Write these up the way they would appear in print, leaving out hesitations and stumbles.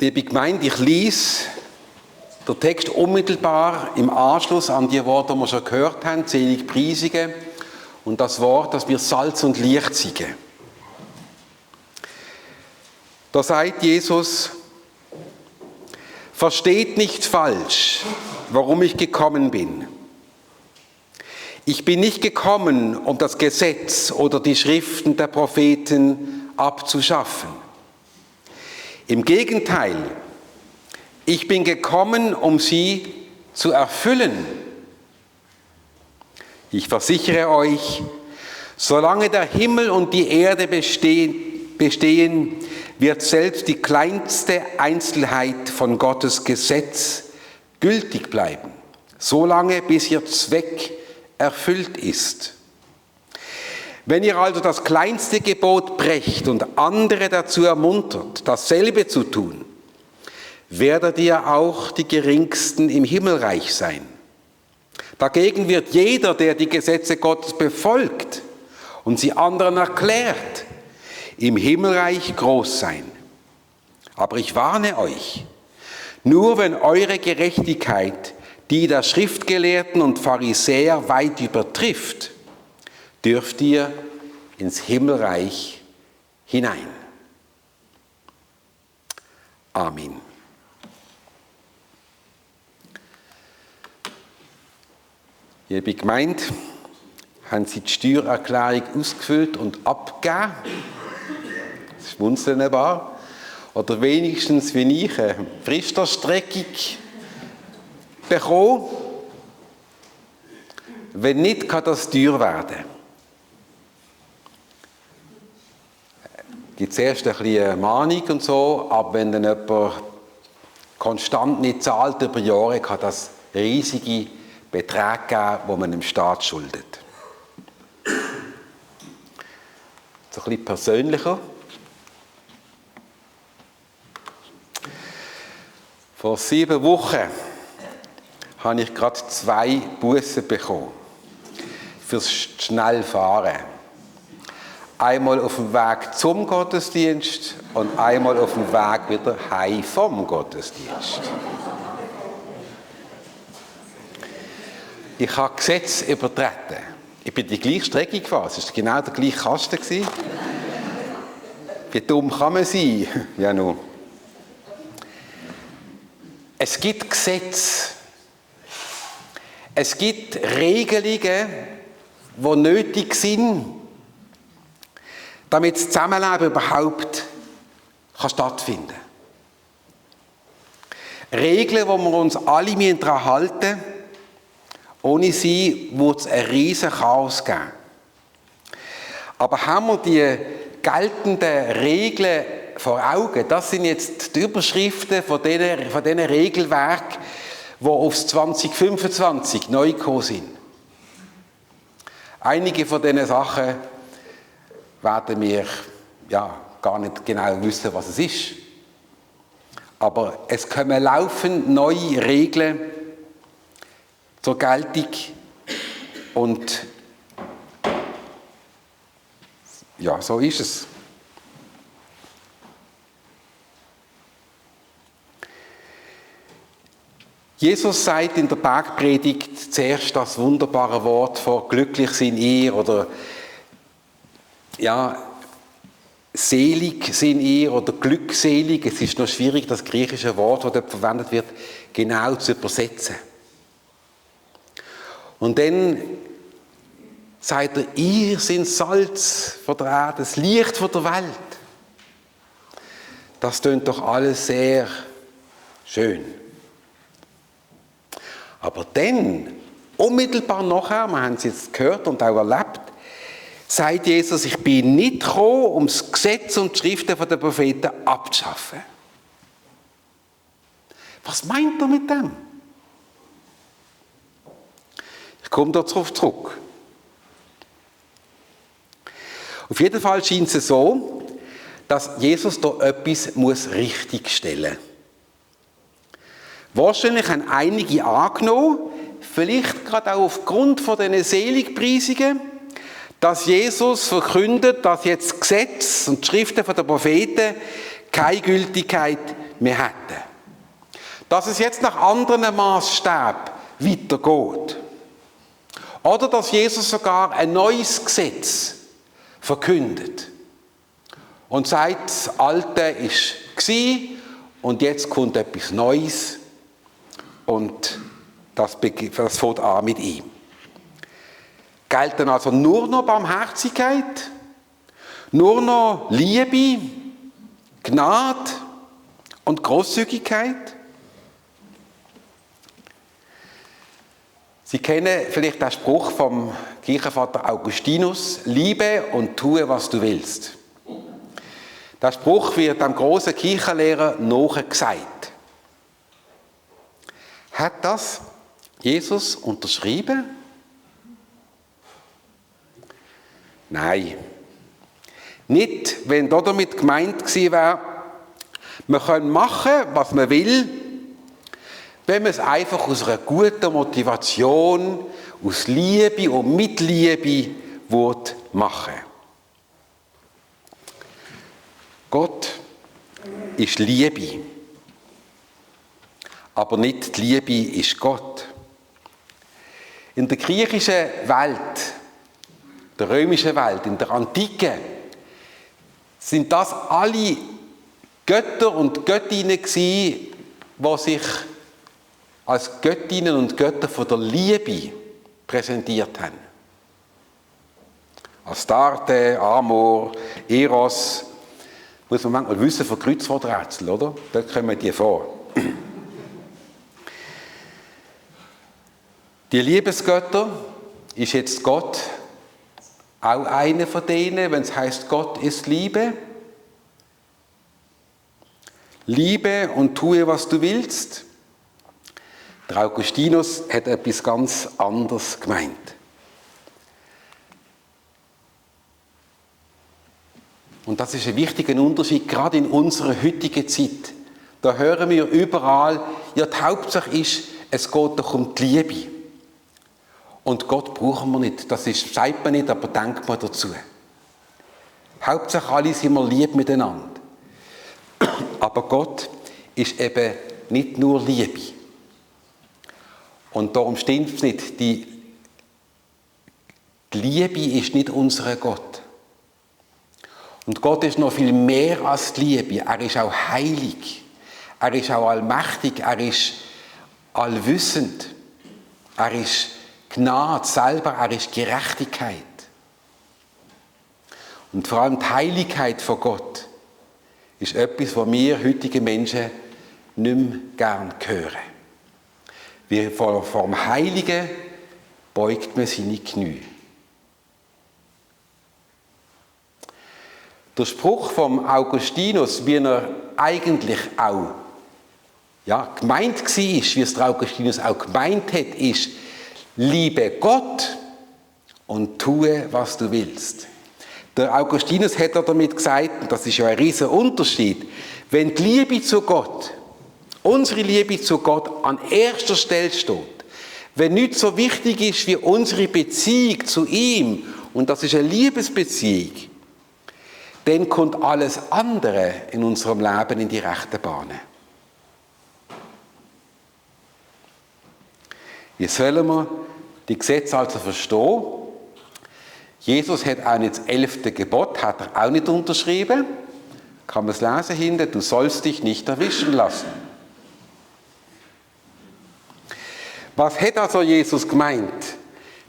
Liebe Gemeinde, ich lese den Text unmittelbar im Anschluss an die Worte, die wir schon gehört haben, selig Preisige, und das Wort, dass wir Salz und Licht sind. Da sagt Jesus: Versteht nicht falsch, warum ich gekommen bin. Ich bin nicht gekommen, um das Gesetz oder die Schriften der Propheten abzuschaffen. Im Gegenteil, ich bin gekommen, um sie zu erfüllen. Ich versichere euch, solange der Himmel und die Erde bestehen, wird selbst die kleinste Einzelheit von Gottes Gesetz gültig bleiben, solange bis ihr Zweck erfüllt ist. Wenn ihr also das kleinste Gebot brecht und andere dazu ermuntert, dasselbe zu tun, werdet ihr auch die Geringsten im Himmelreich sein. Dagegen wird jeder, der die Gesetze Gottes befolgt und sie anderen erklärt, im Himmelreich groß sein. Aber ich warne euch, nur wenn eure Gerechtigkeit die der Schriftgelehrten und Pharisäer weit übertrifft, dürft ihr ins Himmelreich hinein. Amen. Liebe Gemeinde, haben Sie die Steuererklärung ausgefüllt und abgegeben? Das schmunzeln war. Oder wenigstens wie ich eine Fristerstreckung bekommen? Wenn nicht, kann das teuer werden. Gibt es erst ein bisschen eine Mahnung und so, aber wenn dann jemand konstant nicht zahlt über Jahre, kann das riesige Beträge geben, die man dem Staat schuldet. So ein bisschen persönlicher. Vor 7 Wochen habe ich gerade 2 Bussen bekommen fürs Schnellfahren. Einmal auf dem Weg zum Gottesdienst und einmal auf dem Weg wieder heim vom Gottesdienst. Ich habe Gesetz übertreten. Ich bin die gleiche Strecke gefahren. Es war genau der gleiche Kasten. Wie dumm kann man sein? Ja, nun. Es gibt Gesetze. Es gibt Regelungen, die nötig sind, damit das Zusammenleben überhaupt stattfinden kann. Regeln, wo wir uns alle daran halten müssen. Ohne sie würde es ein riesen Chaos geben. Aber haben wir die geltenden Regeln vor Augen? Das sind jetzt die Überschriften von diesen Regelwerken, die aufs 2025 neu gekommen sind. Einige von diesen Sachen werden wir gar nicht genau wissen, was es ist. Aber es kommen laufend neue Regeln zur Geltung und ja, so ist es. Jesus sagt in der Bergpredigt zuerst das wunderbare Wort von glücklich sind ihr oder selig sind ihr oder glückselig. Es ist noch schwierig, das griechische Wort, das dort verwendet wird, genau zu übersetzen. Und dann sagt er, ihr seid Salz von der Erde, das Licht von der Welt. Das tönt doch alles sehr schön. Aber dann, unmittelbar nachher, wir haben es jetzt gehört und auch erlebt, sagt Jesus, ich bin nicht gekommen, um das Gesetz und die Schriften der Propheten abzuschaffen. Was meint er mit dem? Ich komme darauf zurück. Auf jeden Fall scheint es so, dass Jesus da etwas richtigstellen muss. Wahrscheinlich haben einige angenommen, vielleicht gerade auch aufgrund von diesen Seligpreisungen, dass Jesus verkündet, dass jetzt das Gesetz und die Schriften der Propheten keine Gültigkeit mehr hätten. Dass es jetzt nach anderen Maßstäben weitergeht. Oder dass Jesus sogar ein neues Gesetz verkündet und sagt, das Alte war und jetzt kommt etwas Neues und das fängt an mit ihm. Gelten also nur noch Barmherzigkeit, nur noch Liebe, Gnade und Großzügigkeit? Sie kennen vielleicht den Spruch vom Kirchenvater Augustinus: Liebe und tue, was du willst. Der Spruch wird dem großen Kirchenlehrer nachgesagt. Hat das Jesus unterschrieben? Nein. Nicht, wenn damit gemeint gewesen wäre, man kann machen, was man will, wenn man es einfach aus einer guten Motivation, aus Liebe und mit Liebe machen will. Gott ist Liebe. Aber nicht die Liebe ist Gott. In der griechischen Welt, der römischen Welt, in der Antike, sind das alle Götter und Göttinnen gewesen, die sich als Göttinnen und Götter von der Liebe präsentiert haben. Astarte, Amor, Eros, muss man manchmal wissen von Kreuzworträtsel, oder? Dort kommen die vor. Die Liebesgötter ist jetzt Gott auch eine von denen, wenn es heißt, Gott ist Liebe. Liebe und tue, was du willst. Der Augustinus hat etwas ganz anderes gemeint. Und das ist ein wichtiger Unterschied, gerade in unserer heutigen Zeit. Da hören wir überall, ja, die Hauptsache ist, es geht doch um die Liebe. Und Gott brauchen wir nicht. Das sagt man nicht, aber denkt man dazu. Hauptsache alle sind wir lieb miteinander. Aber Gott ist eben nicht nur Liebe. Und darum stimmt es nicht. Die Liebe ist nicht unser Gott. Und Gott ist noch viel mehr als die Liebe. Er ist auch heilig. Er ist auch allmächtig. Er ist allwissend. Er ist Gnade selber. Er ist Gerechtigkeit. Und vor allem die Heiligkeit von Gott ist etwas, was wir heutige Menschen nicht mehr gern hören. Wie vor dem Heiligen beugt man seine Knie. Der Spruch vom Augustinus, wie er eigentlich auch gemeint war, wie es der Augustinus auch gemeint hat, ist: Liebe Gott und tue, was du willst. Der Augustinus hat damit gesagt, und das ist ja ein riesen Unterschied, wenn die Liebe zu Gott, unsere Liebe zu Gott an erster Stelle steht, wenn nichts so wichtig ist wie unsere Beziehung zu ihm, und das ist eine Liebesbeziehung, dann kommt alles andere in unserem Leben in die rechte Bahnen. Wie sollen wir die Gesetze also verstehen? Jesus hat auch nicht das 11. Gebot, hat er auch nicht unterschrieben. Kann man es lesen hinten? Du sollst dich nicht erwischen lassen. Was hat also Jesus gemeint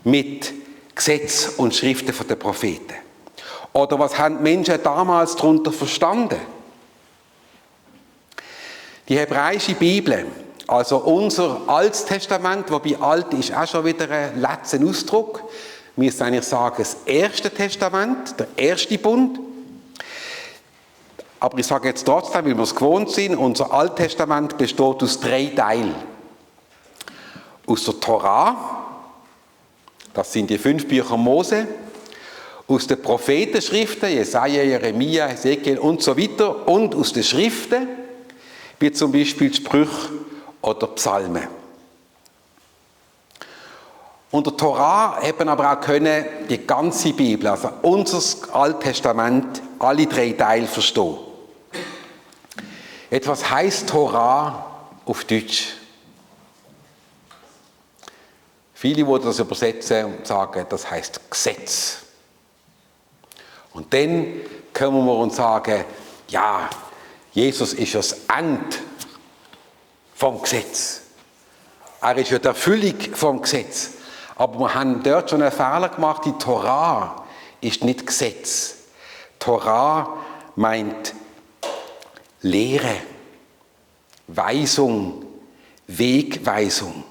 mit Gesetz und Schriften von den Propheten? Oder was haben die Menschen damals darunter verstanden? Die hebräische Bibel, also unser Altes Testament, wobei alt ist auch schon wieder ein letzter Ausdruck. Wir müssen eigentlich sagen, das Erste Testament, der erste Bund. Aber ich sage jetzt trotzdem, wie wir es gewohnt sind, unser Altes Testament besteht aus 3 Teilen. Aus der Torah, das sind die 5 Bücher Mose, aus den Prophetenschriften, Jesaja, Jeremia, Hesekiel und so weiter, und aus den Schriften, wie zum Beispiel Sprüche oder Psalmen. Und der Torah haben aber auch können die ganze Bibel, also unser Altes Testament, alle 3 Teile verstehen. Etwas heißt Torah auf Deutsch. Viele, die das übersetzen und sagen, das heißt Gesetz. Und dann können wir uns sagen, ja, Jesus ist ja das Ende vom Gesetz. Er ist ja die Erfüllung vom Gesetz. Aber wir haben dort schon einen Fehler gemacht, die Torah ist nicht Gesetz. Torah meint Lehre, Weisung, Wegweisung.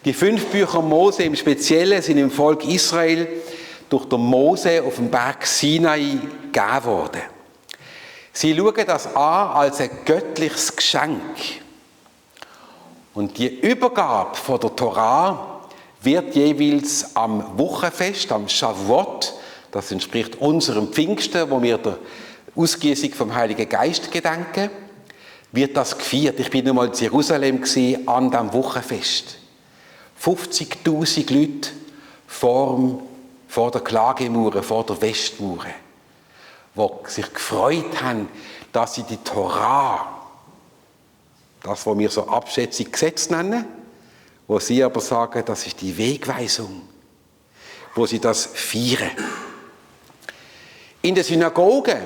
Die 5 Bücher Mose im Speziellen sind im Volk Israel durch den Mose auf dem Berg Sinai gegeben worden. Sie schauen das an als ein göttliches Geschenk. Und die Übergabe von der Torah wird jeweils am Wochenfest, am Shavuot, das entspricht unserem Pfingsten, wo wir der Ausgießung vom Heiligen Geist gedenken, wird das gefeiert. Ich bin einmal in Jerusalem an diesem Wochenfest. 50'000 Leute vor der Klagemauer, vor der Westmauer, die sich gefreut haben, dass sie die Torah, das, was wir so abschätzig Gesetz nennen, wo sie aber sagen, das ist die Wegweisung, wo sie das feiern. In der Synagoge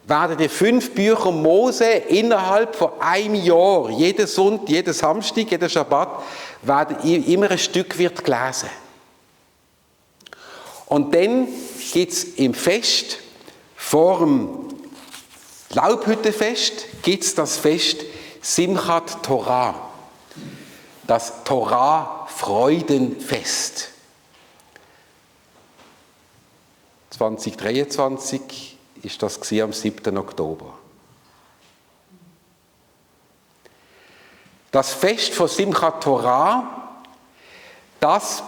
werden die 5 Bücher Mose innerhalb von einem Jahr, jeden Sonntag, jeden Samstag, jeden Schabbat, werden immer ein Stück wird gelesen. Und dann gibt es im Fest, vor dem Laubhüttenfest, gibt es das Fest Simchat Torah, das Torah-Freudenfest. 2023 ist das am 7. Oktober. Das Fest von Simchat Torah, das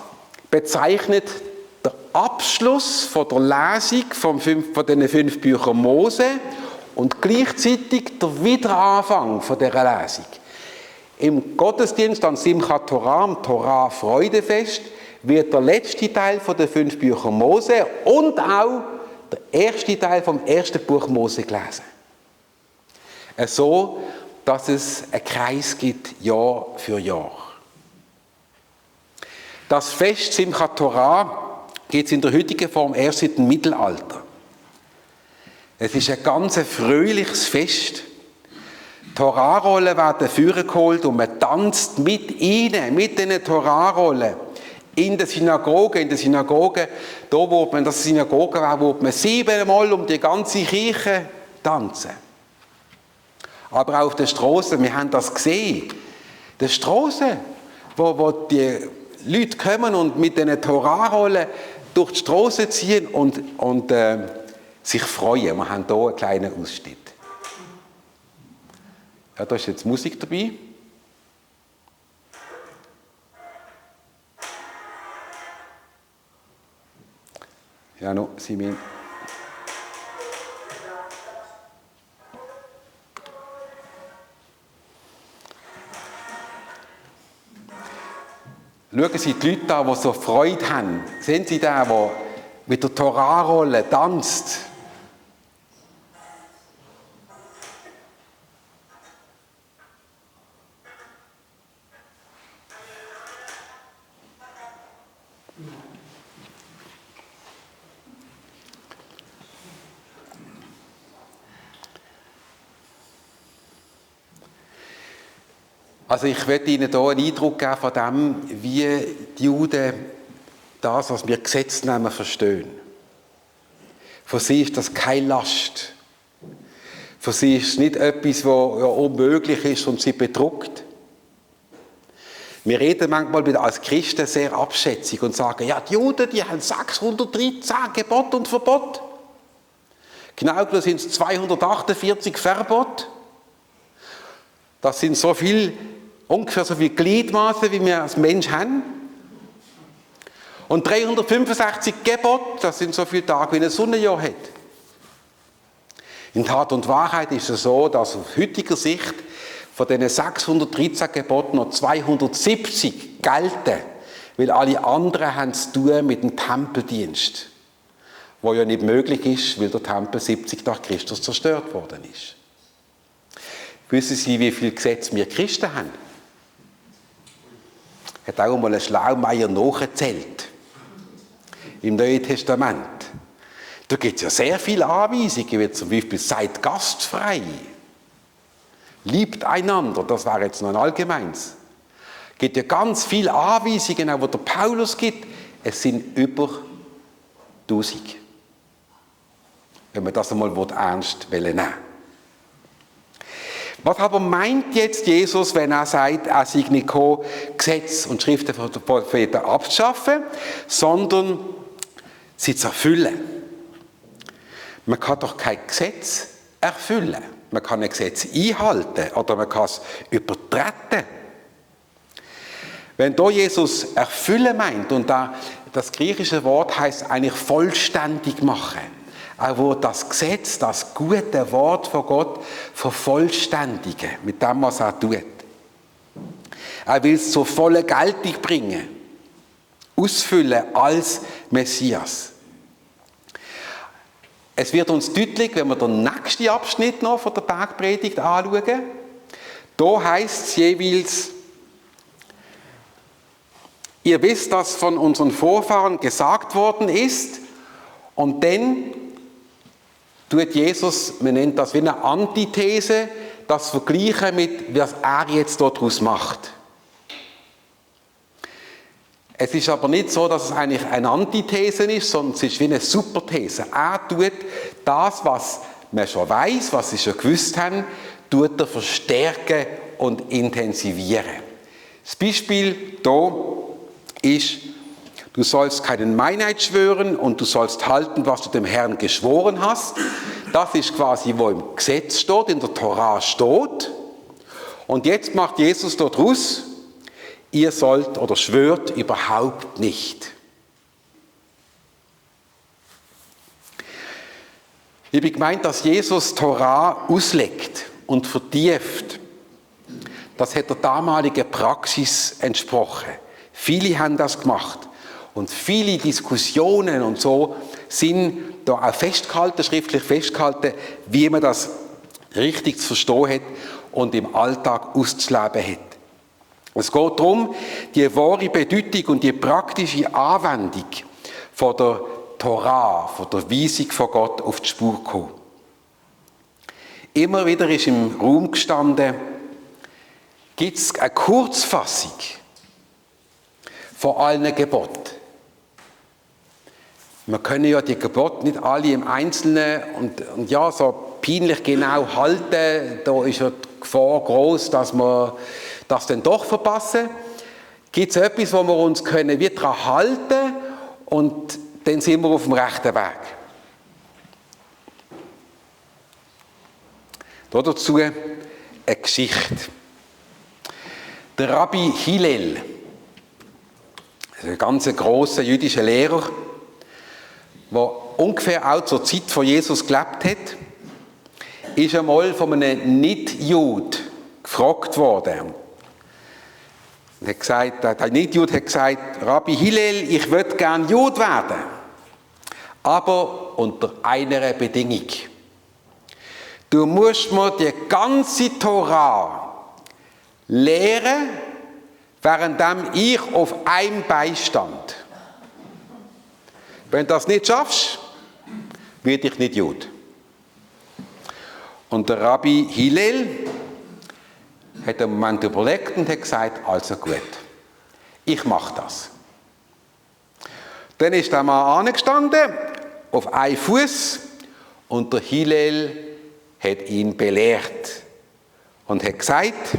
bezeichnet den Abschluss von der Lesung von diesen 5 Büchern Mose und gleichzeitig der Wiederanfang von dieser Lesung. Im Gottesdienst an Simchat Torah, am Torah-Freudefest, wird der letzte Teil von den 5 Büchern Mose und auch der erste Teil vom ersten Buch Mose gelesen. So, dass es einen Kreis gibt, Jahr für Jahr. Das Fest Simchat Torah gibt es in der heutigen Form erst seit dem Mittelalter. Es ist ein ganz fröhliches Fest. Torah-Rollen werden vorgeholt und man tanzt mit ihnen, mit diesen Torah-Rollen. In der Synagoge, da wo man das Synagoge war, wo man 7-mal um die ganze Kirche tanzen. Aber auch auf den Strassen, wir haben das gesehen. Die Strassen, wo die Leute kommen und mit diesen Torah-Rollen durch die Strassen ziehen und sich freuen. Wir haben hier einen kleinen Ausschnitt. Ja, da ist jetzt Musik dabei. Ja, no, Simin. Schauen Sie die Leute an, die so Freude haben. Sehen Sie den, der mit der Torah-Rolle tanzt? Also ich möchte Ihnen hier einen Eindruck geben von dem, wie die Juden das, was wir Gesetz nennen, verstehen. Für sie ist das keine Last. Für sie ist es nicht etwas, was ja unmöglich ist und sie bedrückt. Wir reden manchmal als Christen sehr abschätzig und sagen, ja, die Juden, die haben 613 Gebote und Verbote. Genau genommen sind es 248 Verbote. Das sind ungefähr so viele Gliedmaßen, wie wir als Mensch haben. Und 365 Gebote, das sind so viele Tage, wie ein Sonnenjahr hat. In Tat und Wahrheit ist es so, dass aus heutiger Sicht von diesen 613 Geboten noch 270 gelten, weil alle anderen haben zu tun mit dem Tempeldienst, wo ja nicht möglich ist, weil der Tempel 70 nach Christus zerstört worden ist. Wissen Sie, wie viele Gesetze wir Christen haben? Hat auch mal ein Schlaumeier nachgezählt. Im Neuen Testament. Da gibt es ja sehr viele Anweisungen, wie zum Beispiel seid gastfrei. Liebt einander, das wäre jetzt noch ein allgemeins. Es gibt ja ganz viele Anweisungen, auch die der Paulus gibt. Es sind über 1000. Wenn man das einmal ernst nehmen will. Was aber meint jetzt Jesus, wenn er sagt, er sei nicht gekommen, Gesetz und Schriften von den Propheten abzuschaffen, sondern sie zu erfüllen? Man kann doch kein Gesetz erfüllen. Man kann ein Gesetz einhalten oder man kann es übertreten. Wenn da Jesus erfüllen meint, und das griechische Wort heißt eigentlich vollständig machen, auch wo das Gesetz, das gute Wort von Gott vervollständigen, mit dem, was er tut. Er will es zur vollen Geltung bringen, ausfüllen als Messias. Es wird uns deutlich, wenn wir den nächsten Abschnitt noch von der Bergpredigt anschauen. Da heisst es jeweils, ihr wisst, dass von unseren Vorfahren gesagt worden ist, und dann tut Jesus, man nennt das wie eine Antithese, das vergleichen mit, was er jetzt daraus macht. Es ist aber nicht so, dass es eigentlich eine Antithese ist, sondern es ist wie eine Superthese. Er tut das, was man schon weiß, was sie schon gewusst haben, tut er verstärken und intensivieren. Das Beispiel hier ist, du sollst keinen Meineid schwören und du sollst halten, was du dem Herrn geschworen hast. Das ist quasi, wo im Gesetz steht, in der Tora steht. Und jetzt macht Jesus daraus, ihr sollt oder schwört überhaupt nicht. Ich habe gemeint, dass Jesus Tora auslegt und vertieft. Das hat der damaligen Praxis entsprochen. Viele haben das gemacht. Und viele Diskussionen und so sind da auch festgehalten, schriftlich festgehalten, wie man das richtig zu verstehen hat und im Alltag auszuleben hat. Es geht darum, die wahre Bedeutung und die praktische Anwendung von der Tora, von der Weisung von Gott auf die Spur zu kommen. Immer wieder ist im Raum gestanden, gibt es eine Kurzfassung von allen Geboten. Wir können ja die Gebote nicht alle im Einzelnen und ja, so peinlich genau halten, da ist ja die Gefahr groß, dass wir das dann doch verpassen. Gibt es etwas, wo wir uns können wie daran halten und dann sind wir auf dem rechten Weg. Dazu eine Geschichte. Der Rabbi Hillel, ein ganz grosser jüdischer Lehrer, der ungefähr auch zur Zeit von Jesus gelebt hat, ist einmal von einem Nicht-Jud gefragt worden. Der Nicht-Jud hat gesagt, Rabbi Hillel, ich würde gern Jud werden, aber unter einer Bedingung. Du musst mir die ganze Tora lehren, währenddem ich auf einem Bein stand. Wenn du das nicht schaffst, werde ich nicht Jud. Und der Rabbi Hillel hat einen Moment überlegt und hat gesagt, also gut, ich mache das. Dann ist der Mann angestanden, auf einen Fuß, und der Hillel hat ihn belehrt und hat gesagt,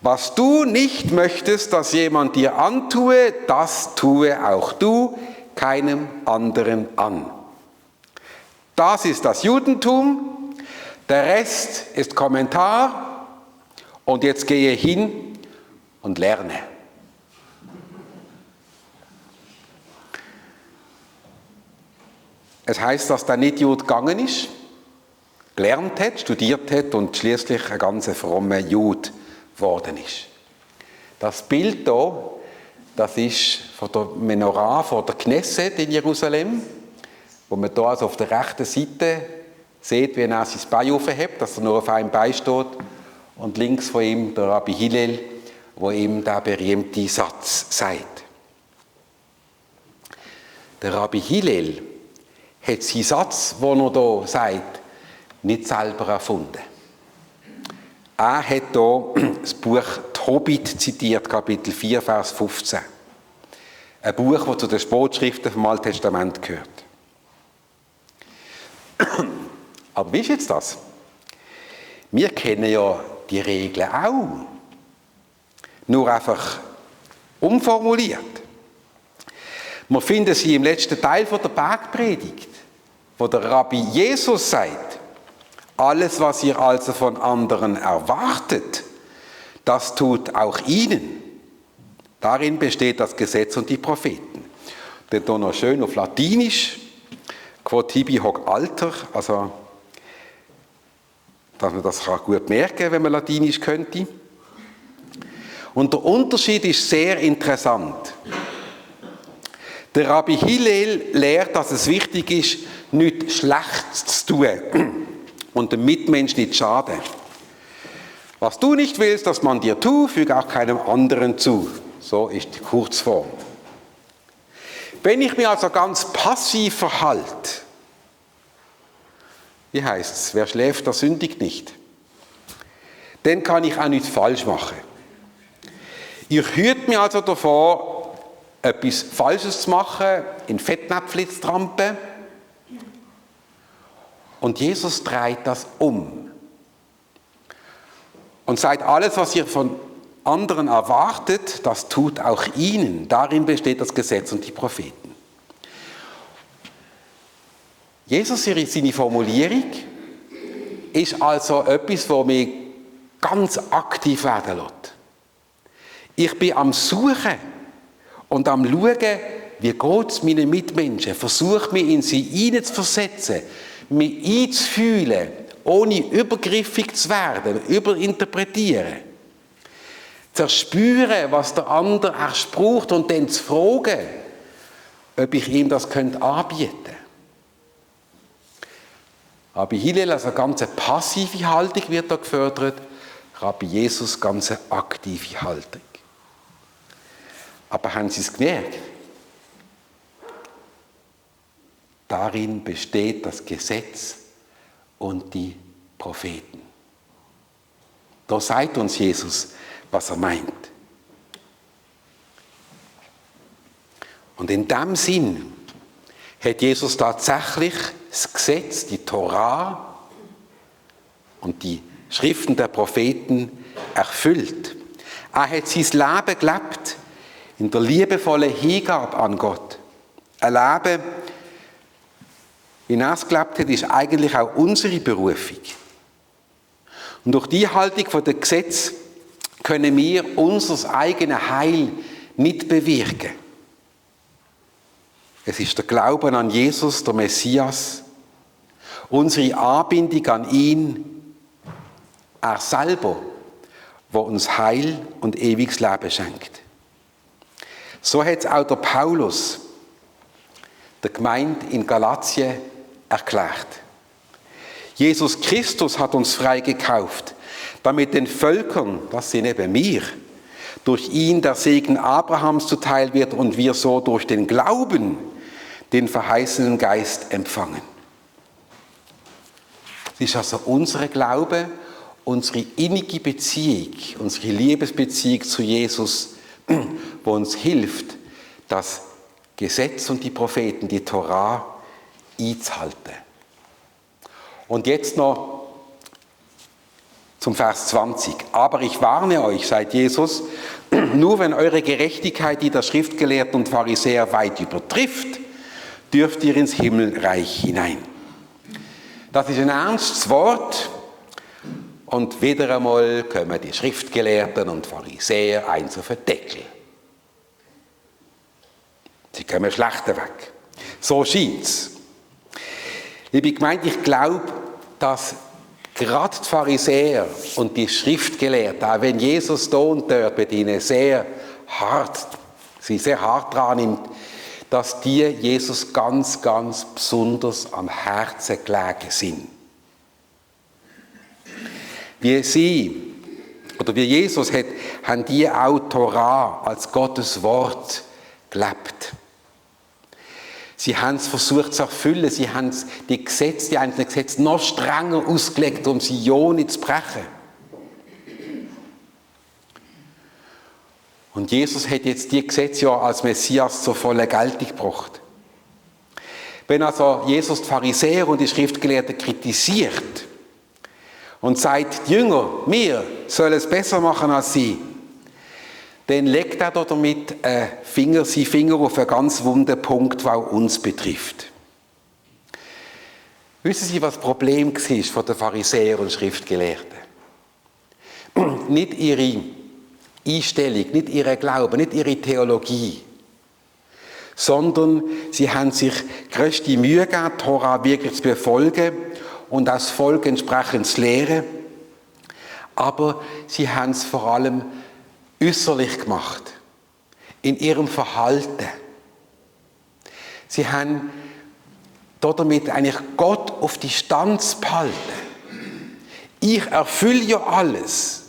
was du nicht möchtest, dass jemand dir antue, das tue auch du keinem anderen an. Das ist das Judentum, der Rest ist Kommentar und jetzt gehe hin und lerne. Es heißt, dass der Nicht-Jud gegangen ist, gelernt hat, studiert hat und schließlich ein ganz frommer Jud geworden ist. Das Bild hier, das ist von der Menorah, von der Knesset in Jerusalem, wo man hier also auf der rechten Seite Seht, wie er sein Bein aufhebt, dass er nur auf einem Bein steht. Und links von ihm der Rabbi Hillel, wo ihm der berühmte Satz sagt. Der Rabbi Hillel hat seinen Satz, den er hier sagt, nicht selber erfunden. Er hat hier das Buch Tobit zitiert, Kapitel 4, Vers 15. Ein Buch, das zu den Sportschriften vom Alten Testament gehört. Aber wie ist jetzt das? Wir kennen ja die Regeln auch. Nur einfach umformuliert. Wir finden sie im letzten Teil der Bergpredigt, wo der Rabbi Jesus sagt, alles, was ihr also von anderen erwartet, das tut auch ihnen. Darin besteht das Gesetz und die Propheten. Dann hier noch schön auf Latinisch, quod tibi hoc alter, also dass man das gut merken kann, wenn man Latinisch könnte. Und der Unterschied ist sehr interessant. Der Rabbi Hillel lehrt, dass es wichtig ist, nichts Schlechtes zu tun und dem Mitmenschen nicht schaden. Was du nicht willst, dass man dir tut, füge auch keinem anderen zu. So ist die Kurzform. Wenn ich mich also ganz passiv verhalte, wie heißt es, wer schläft, der sündigt nicht, dann kann ich auch nichts falsch machen. Ich hüte mich also davor, etwas Falsches zu machen, in Fettnäpfchen zu trampen. Und Jesus dreht das um. Und sagt, alles, was ihr von anderen erwartet, das tut auch ihnen. Darin besteht das Gesetz und die Propheten. Jesus, seine Formulierung, ist also etwas, das mich ganz aktiv werden lässt. Ich bin am Suchen und am Schauen, wie geht es meinen Mitmenschen. Versuche mich in sie hineinzuversetzen, mich einzufühlen, ohne übergriffig zu werden, überinterpretieren. Zu erspüren, was der andere erst braucht und dann zu fragen, ob ich ihm das anbieten könnte. Rabbi Hillel, also eine ganz passive Haltung wird da gefördert, Rabbi Jesus ganz aktive Haltung. Aber haben Sie es gemerkt? Darin besteht das Gesetz und die Propheten. Da sagt uns Jesus, was er meint. Und in dem Sinn hat Jesus tatsächlich das Gesetz, die Torah und die Schriften der Propheten erfüllt. Er hat sein Leben gelebt in der liebevollen Hingabe an Gott. Ein Leben, wie er es gelebt hat, ist eigentlich auch unsere Berufung. Und durch die Haltung von dem Gesetz können wir unser eigenes Heil nicht bewirken. Es ist der Glaube an Jesus, der Messias, unsere Anbindung an ihn, er selber, der uns Heil und ewiges Leben schenkt. So hat es auch der Paulus der Gemeinde in Galatien erklärt. Jesus Christus hat uns freigekauft, damit den Völkern, das sind eben wir, durch ihn der Segen Abrahams zuteil wird und wir so durch den Glauben den verheißenen Geist empfangen. Es ist also unser Glaube, unsere innige Beziehung, unsere Liebesbeziehung zu Jesus, wo uns hilft, das Gesetz und die Propheten, die Torah, einzuhalten. Und jetzt noch zum Vers 20. Aber ich warne euch, sagt Jesus, nur wenn eure Gerechtigkeit die der Schriftgelehrten und Pharisäer weit übertrifft, dürft ihr ins Himmelreich hinein. Das ist ein ernstes Wort und wieder einmal kommen die Schriftgelehrten und Pharisäer eins auf den Deckel. Sie kommen schlechter weg. So scheint's. Liebe Gemeinde, ich glaube, dass gerade die Pharisäer und die Schriftgelehrten, auch wenn Jesus da und dort mit ihnen sie sehr hart dran nimmt, dass die Jesus ganz, ganz besonders am Herzen gelegen sind. Wie sie oder wie Jesus haben die auch Torah als Gottes Wort gelebt. Sie haben es versucht zu erfüllen, sie haben die einzelnen Gesetze noch strenger ausgelegt, um sie ja nicht zu brechen. Und Jesus hat jetzt die Gesetze ja als Messias zur vollen Geltung gebracht. Wenn also Jesus die Pharisäer und die Schriftgelehrten kritisiert und sagt, die Jünger, wir sollen es besser machen als sie, dann legt er damit seinen Finger auf einen ganz wunden Punkt, der auch uns betrifft. Wissen Sie, was das Problem war von den Pharisäern und Schriftgelehrten? Nicht ihre Einstellung, nicht ihr Glaube, nicht ihre Theologie, sondern sie haben sich grösste Mühe gegeben, die Tora wirklich zu befolgen und das Volk entsprechend zu lehren. Aber sie haben es vor allem äußerlich gemacht, in ihrem Verhalten. Sie haben damit eigentlich Gott auf Distanz behalten. Ich erfülle ja alles.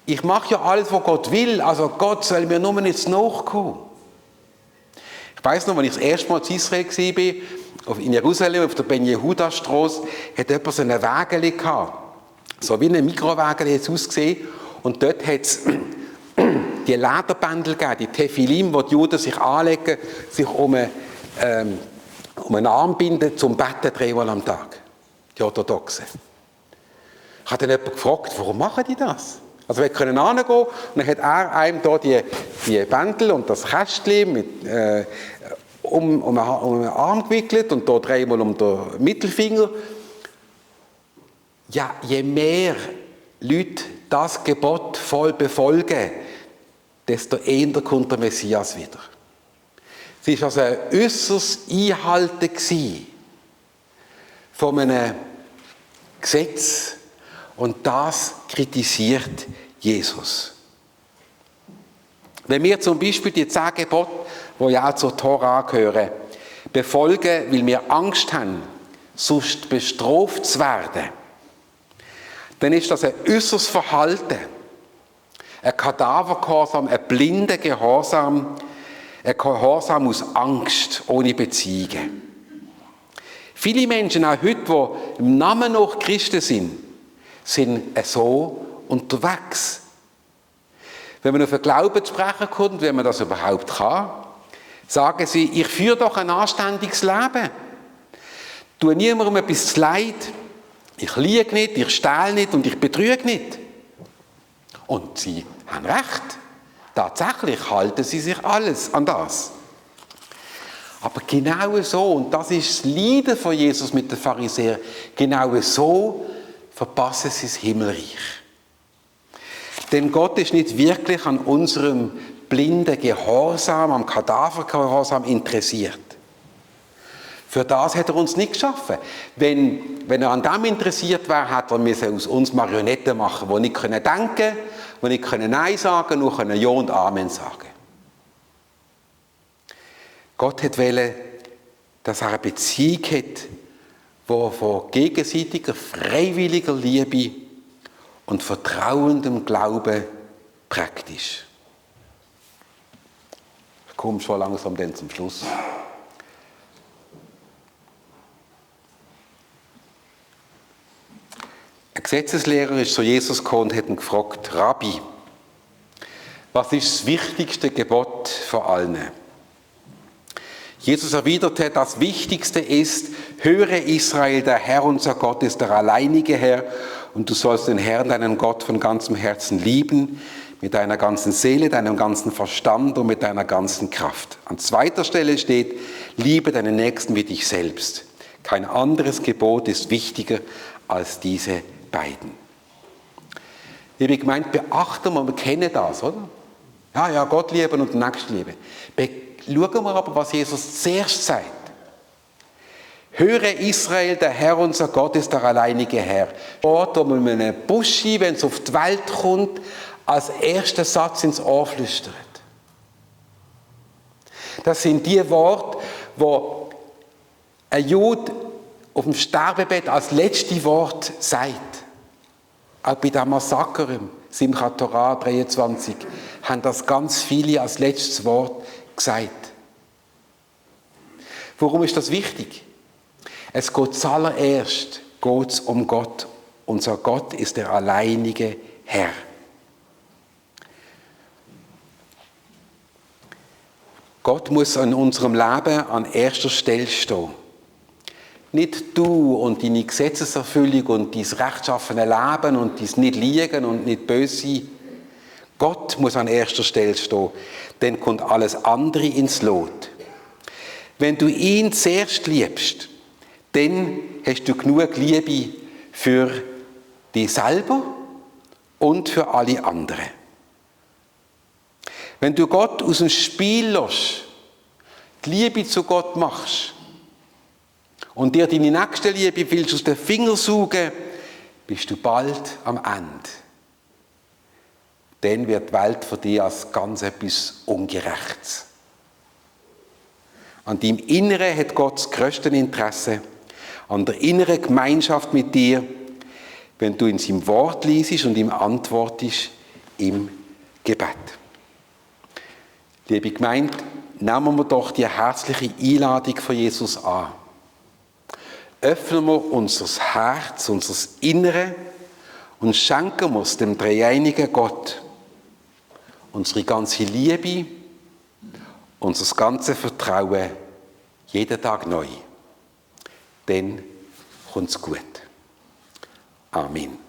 Ich mache ja alles, was Gott will, also Gott soll mir nur nicht nachkommen. Ich weiss noch, als ich das erste Mal in Israel war, in Jerusalem, auf der Ben-Yehuda-Straße, hat jemand so ein Wägeli gehabt. So wie ein Mikrowägeli jetzt ausgesehen. Und dort hat es die Lederbändel gegeben, die Tephilim, die Juden sich anlegen, sich um einen Arm binden, zum Betten 3-mal am Tag. Die Orthodoxen. Ich habe dann jemanden gefragt, warum machen die das? Also wir können hingehen und dann hat er einem da die Bändel und das Kästchen um den Arm gewickelt und da 3-mal um den Mittelfinger. Ja, je mehr Leute das Gebot voll befolgen, desto eher kommt der Messias wieder. Es war also ein äußeres Einhalten von einem Gesetz und das kritisiert Jesus. Wenn wir zum Beispiel die 10 Gebote, die ja auch zur Tora gehören, befolgen, weil wir Angst haben, sonst bestraft zu werden, dann ist das ein äußeres Verhalten, ein Kadavergehorsam, ein blinder Gehorsam, ein Gehorsam aus Angst, ohne Beziehungen. Viele Menschen, auch heute, die im Namen nach Christen sind so unterwegs. Wenn man auf den Glauben zu sprechen kommt, wenn man das überhaupt kann, sagen sie, ich führe doch ein anständiges Leben. Tue niemandem etwas zu leid. Ich lüge nicht, ich stehle nicht und ich betrüge nicht. Und sie haben recht. Tatsächlich halten sie sich alles an das. Aber genau so, und das ist das Leiden von Jesus mit den Pharisäern, genau so verpassen sie das Himmelreich. Denn Gott ist nicht wirklich an unserem blinden Gehorsam, am Kadavergehorsam interessiert. Für das hat er uns nicht geschaffen. Wenn er an dem interessiert wäre, hätte er aus uns Marionetten machen, die nicht denken können, die nicht Nein sagen, nur Ja und Amen sagen. Gott wollte, dass er eine Beziehung hat, die von gegenseitiger, freiwilliger Liebe und vertrauendem Glauben prägt ist. Ich komme schon langsam dann zum Schluss. Ein Gesetzeslehrer ist zu Jesus gekommen und hat ihn gefragt, Rabbi, was ist das wichtigste Gebot von allen? Jesus erwiderte, das Wichtigste ist, höre Israel, der Herr unser Gott ist der alleinige Herr und du sollst den Herrn, deinen Gott, von ganzem Herzen lieben, mit deiner ganzen Seele, deinem ganzen Verstand und mit deiner ganzen Kraft. An zweiter Stelle steht, liebe deinen Nächsten wie dich selbst. Kein anderes Gebot ist wichtiger als diese beiden. Liebe Gemeinde, beachten wir kennen das, oder? Ja, Gott lieben und den Nächsten lieben. Schauen wir aber, was Jesus zuerst sagt. Höre Israel, der Herr unser Gott ist der alleinige Herr. Wort, wo man einem Buschi, wenn es auf die Welt kommt, als ersten Satz ins Ohr flüstert. Das sind die Worte, wo ein Jude auf dem Sterbebett als letzte Wort sagt. Auch bei dem Massaker, Simchat Torah 23, haben das ganz viele als letztes Wort gesagt. Warum ist das wichtig? Es geht zuallererst um Gott. Unser Gott ist der alleinige Herr. Gott muss in unserem Leben an erster Stelle stehen. Nicht du und deine Gesetzeserfüllung und dein rechtschaffene Leben und dein nicht liegen und nicht böse sein. Gott muss an erster Stelle stehen. Dann kommt alles andere ins Lot. Wenn du ihn zuerst liebst, dann hast du genug Liebe für dich selber und für alle anderen. Wenn du Gott aus dem Spiel lässt, die Liebe zu Gott machst und dir deine nächste Liebe willst aus den Fingern saugen, bist du bald am Ende. Dann wird die Welt für dich als ganz etwas Ungerechtes. An deinem Inneren hat Gott das grösste Interesse, an der inneren Gemeinschaft mit dir, wenn du in seinem Wort liest und ihm antwortest im Gebet. Liebe Gemeinde, nehmen wir doch die herzliche Einladung von Jesus an. Öffnen wir unser Herz, unser Innere und schenken wir es dem dreieinigen Gott unsere ganze Liebe, unser ganzes Vertrauen jeden Tag neu. Dann kommt's gut. Amen.